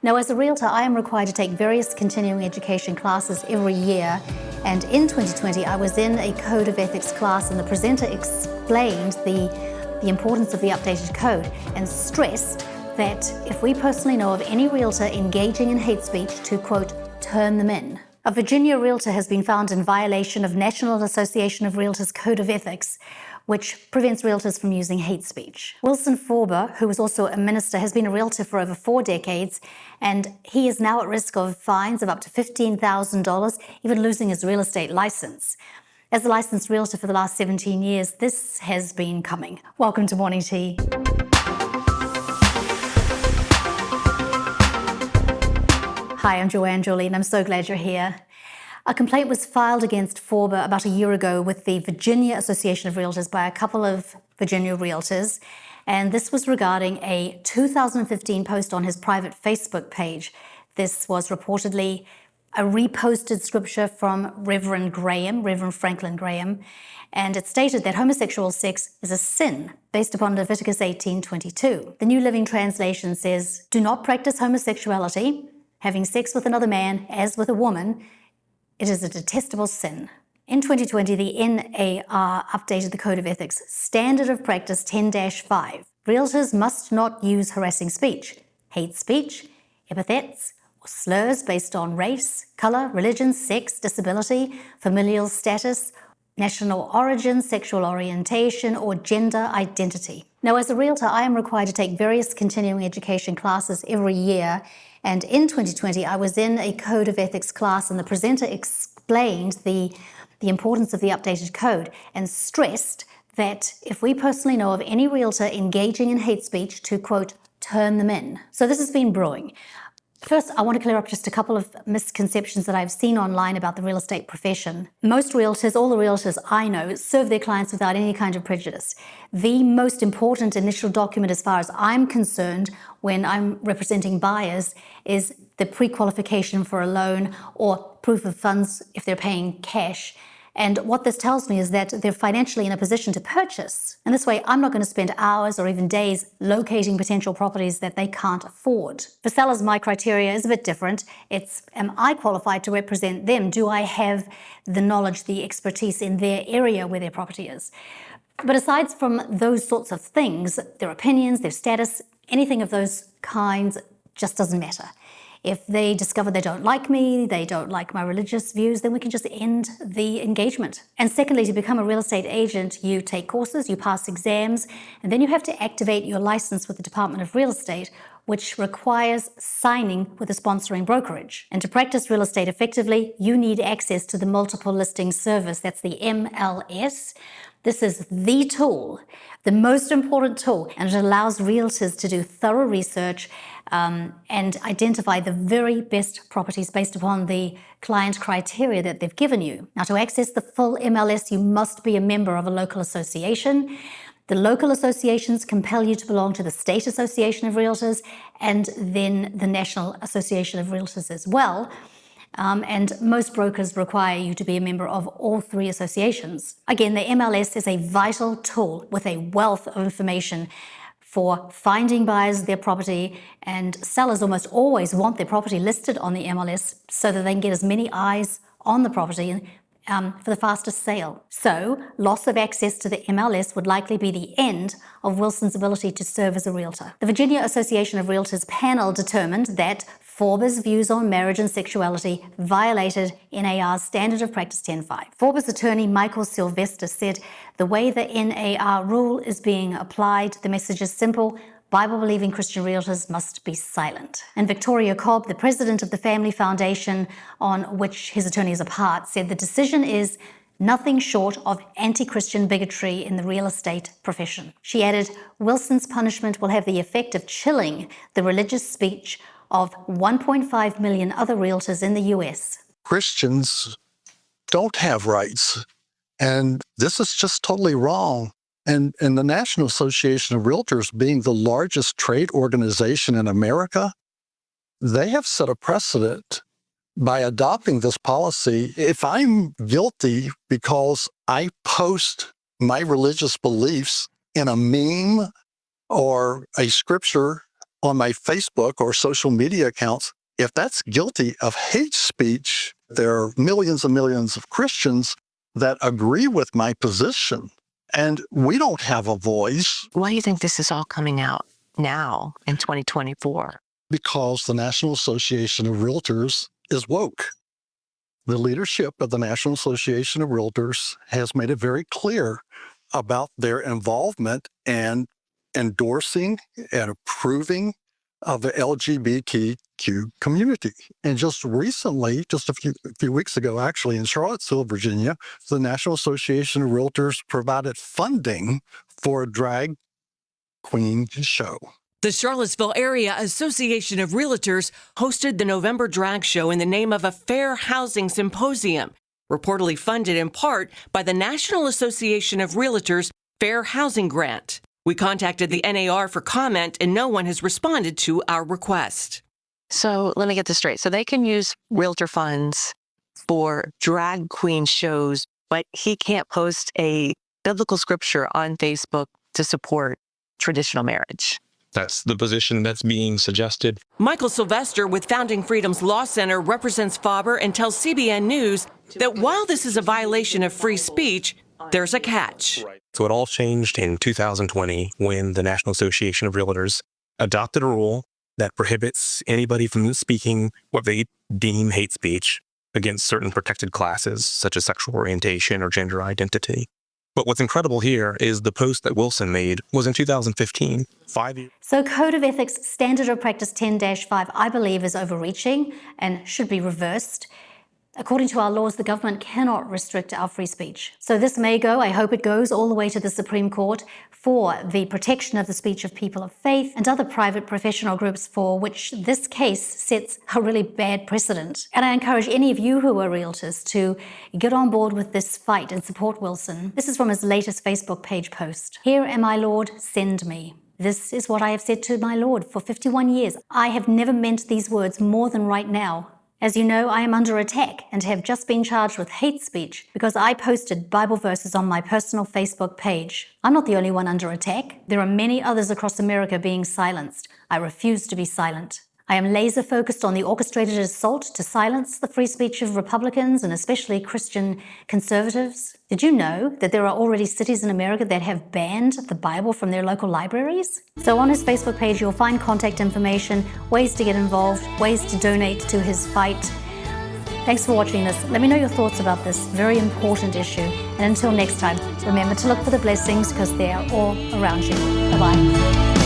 Now, as a realtor, I am required to take various continuing education classes every year. And in 2020, I was in a Code of Ethics class, and the presenter explained the importance of the updated code and stressed that if we personally know of any realtor engaging in hate speech, to, quote, turn them in. A Virginia realtor has been found in violation of National Association of Realtors Code of Ethics, which prevents realtors from using hate speech. Wilson Fauber, who is also a minister, has been a realtor for over 4 decades, and he is now at risk of fines of up to $15,000, even losing his real estate license. As a licensed realtor for the last 17 years, this has been coming. Welcome to Morning Tea. Hi, I'm Joanne, and I'm so glad you're here. A complaint was filed against Fauber about a year ago with the Virginia Association of Realtors by a couple of Virginia realtors, and this was regarding a 2015 post on his private Facebook page. This was reportedly a reposted scripture from Reverend Franklin Graham, and it stated that homosexual sex is a sin based upon Leviticus 18:22. The New Living Translation says, "Do not practice homosexuality, having sex with another man as with a woman. It is a detestable sin." In 2020, the NAR updated the Code of Ethics Standard of Practice 10-5. Realtors must not use harassing speech, hate speech, epithets, or slurs based on race, color, religion, sex, disability, familial status, national origin, sexual orientation, or gender identity. Now, as a realtor, I am required to take various continuing education classes every year. And in 2020, I was in a Code of Ethics class, and the presenter explained the importance of the updated code and stressed that if we personally know of any realtor engaging in hate speech, to, quote, turn them in. So this has been brewing. First, I want to clear up just a couple of misconceptions that I've seen online about the real estate profession. Most realtors, all the realtors I know, serve their clients without any kind of prejudice. The most important initial document, as far as I'm concerned, when I'm representing buyers, is the pre-qualification for a loan or proof of funds if they're paying cash. And what this tells me is that they're financially in a position to purchase. And this way, I'm not going to spend hours or even days locating potential properties that they can't afford. For sellers, my criteria is a bit different. It's, am I qualified to represent them? Do I have the knowledge, the expertise in their area where their property is? But aside from those sorts of things, their opinions, their status, anything of those kinds just doesn't matter. If they discover they don't like me, they don't like my religious views, then we can just end the engagement. And secondly, to become a real estate agent, you take courses, you pass exams, and then you have to activate your license with the Department of Real Estate, which requires signing with a sponsoring brokerage. And to practice real estate effectively, you need access to the multiple listing service. That's the MLS. This is the tool, the most important tool, and it allows realtors to do thorough research and identify the very best properties based upon the client criteria that they've given you. Now, to access the full MLS, you must be a member of a local association. The local associations compel you to belong to the State Association of Realtors and then the National Association of Realtors as well. And most brokers require you to be a member of all 3 associations. Again, the MLS is a vital tool with a wealth of information for finding buyers their property, and sellers almost always want their property listed on the MLS so that they can get as many eyes on the property for the fastest sale. So, loss of access to the MLS would likely be the end of Wilson's ability to serve as a realtor. The Virginia Association of Realtors panel determined that Fauber's views on marriage and sexuality violated NAR's Standard of Practice 10-5. Fauber's attorney, Michael Sylvester, said the way the NAR rule is being applied, the message is simple: Bible-believing Christian realtors must be silent. And Victoria Cobb, the president of the Family Foundation, on which his attorney is a part, said the decision is nothing short of anti-Christian bigotry in the real estate profession. She added, Wilson's punishment will have the effect of chilling the religious speech of 1.5 million other realtors in the U.S. Christians don't have rights, and this is just totally wrong. And the National Association of Realtors, being the largest trade organization in America, they have set a precedent by adopting this policy. If I'm guilty because I post my religious beliefs in a meme or a scripture on my Facebook or social media accounts, if that's guilty of hate speech, there are millions and millions of Christians that agree with my position, and we don't have a voice. Why do you think this is all coming out now in 2024? Because the National Association of Realtors is woke. The leadership of the National Association of Realtors has made it very clear about their involvement and endorsing and approving of the LGBTQ community. And just recently, just a few weeks ago, actually, in Charlottesville, Virginia, the National Association of Realtors provided funding for a drag queen show. The Charlottesville Area Association of Realtors hosted the November drag show in the name of a fair housing symposium, reportedly funded in part by the National Association of Realtors Fair Housing Grant. We contacted the NAR for comment, and no one has responded to our request. So let me get this straight. So they can use realtor funds for drag queen shows, but he can't post a biblical scripture on Facebook to support traditional marriage. That's the position that's being suggested. Michael Sylvester with Founding Freedoms Law Center represents Fauber and tells CBN News that while this is a violation of free speech, there's a catch. So it all changed in 2020 when the National Association of Realtors adopted a rule that prohibits anybody from speaking what they deem hate speech against certain protected classes, such as sexual orientation or gender identity. But what's incredible here is the post that Wilson made was in 2015, 5 years. So Code of Ethics Standard of Practice 10-5, I believe, is overreaching and should be reversed. According to our laws, the government cannot restrict our free speech. So this may go, I hope it goes, all the way to the Supreme Court for the protection of the speech of people of faith and other private professional groups for which this case sets a really bad precedent. And I encourage any of you who are realtors to get on board with this fight and support Wilson. This is from his latest Facebook page post. Here am I, Lord, send me. This is what I have said to my Lord for 51 years. I have never meant these words more than right now. As you know, I am under attack and have just been charged with hate speech because I posted Bible verses on my personal Facebook page. I'm not the only one under attack. There are many others across America being silenced. I refuse to be silent. I am laser focused on the orchestrated assault to silence the free speech of Republicans and especially Christian conservatives. Did you know that there are already cities in America that have banned the Bible from their local libraries? So on his Facebook page, you'll find contact information, ways to get involved, ways to donate to his fight. Thanks for watching this. Let me know your thoughts about this very important issue. And until next time, remember to look for the blessings because they are all around you. Bye-bye.